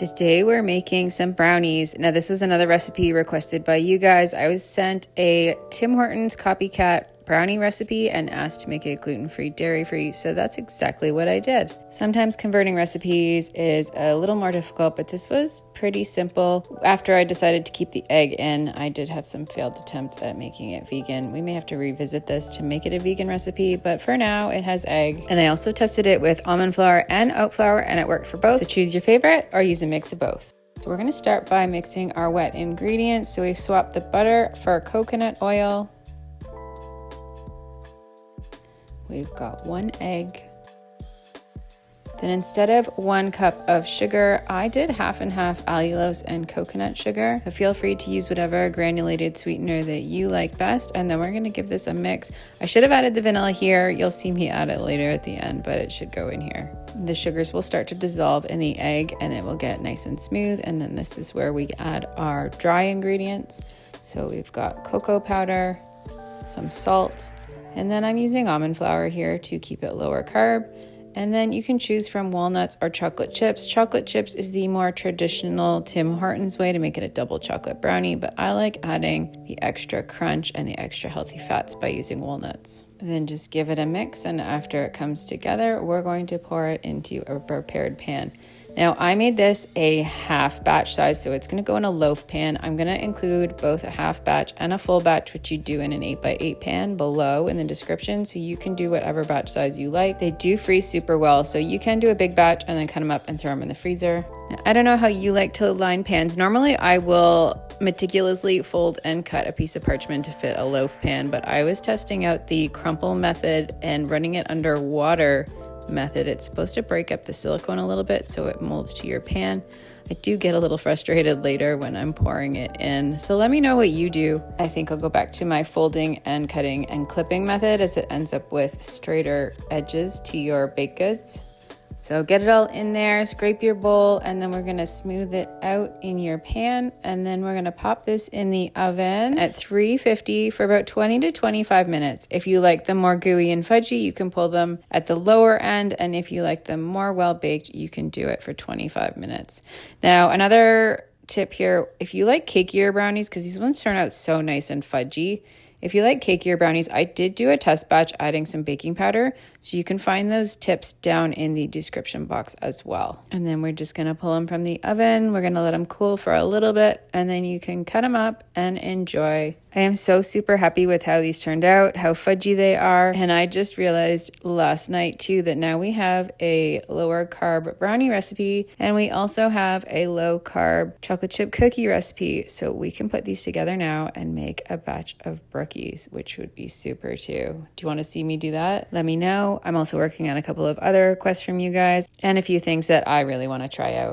Today we're making some brownies. Now this was another recipe requested by you guys. I was sent a Tim Hortons Copycat brownie recipe and asked to make it gluten-free, dairy-free, so that's exactly what I did. Sometimes converting recipes is a little more difficult, but this was pretty simple. After I decided to keep the egg in, I did have some failed attempts at making it vegan. We may have to revisit this to make it a vegan recipe, but for now it has egg. And I also tested it with almond flour and oat flour and it worked for both. So choose your favorite or use a mix of both. So we're gonna start by mixing our wet ingredients. So we've swapped the butter for coconut oil. We've got 1 egg. Then instead of 1 cup of sugar, I did half and half allulose and coconut sugar. But feel free to use whatever granulated sweetener that you like best. And then we're gonna give this a mix. I should have added the vanilla here. You'll see me add it later at the end, but it should go in here. The sugars will start to dissolve in the egg and it will get nice and smooth. And then this is where we add our dry ingredients. So we've got cocoa powder, some salt, and then I'm using almond flour here to keep it lower carb. And then you can choose from walnuts or chocolate chips. Chocolate chips is the more traditional Tim Hortons way to make it a double chocolate brownie, but I like adding the extra crunch and the extra healthy fats by using walnuts. Then just give it a mix, and after it comes together, we're going to pour it into a prepared pan. Now I made this a half batch size, so it's gonna go in a loaf pan. I'm gonna include both a half batch and a full batch, which you do in an 8x8 pan below in the description, so you can do whatever batch size you like. They do freeze super well, so you can do a big batch and then cut them up and throw them in the freezer. Now, I don't know how you like to line pans. Normally I will meticulously fold and cut a piece of parchment to fit a loaf pan, but I was testing out the crumple method and running it under water method. It's supposed to break up the silicone a little bit so it molds to your pan. I do get a little frustrated later when I'm pouring it in, so let me know what you do. I think I'll go back to my folding and cutting and clipping method as it ends up with straighter edges to your baked goods. So get it all in there, scrape your bowl, and then we're gonna smooth it out in your pan. And then we're gonna pop this in the oven at 350 for about 20 to 25 minutes. If you like them more gooey and fudgy, you can pull them at the lower end. And if you like them more well-baked, you can do it for 25 minutes. Now, another tip here, if you like cakier brownies, because these ones turn out so nice and fudgy, if you like cakier brownies, I did do a test batch adding some baking powder, so you can find those tips down in the description box as well. And then we're just gonna pull them from the oven. We're gonna let them cool for a little bit, and then you can cut them up and enjoy. I am so super happy with how these turned out, how fudgy they are. And I just realized last night too that now we have a lower carb brownie recipe, and we also have a low carb chocolate chip cookie recipe. So we can put these together now and make a batch of brookies, which would be super too. Do you want to see me do that? Let me know. I'm also working on a couple of other requests from you guys and a few things that I really want to try out.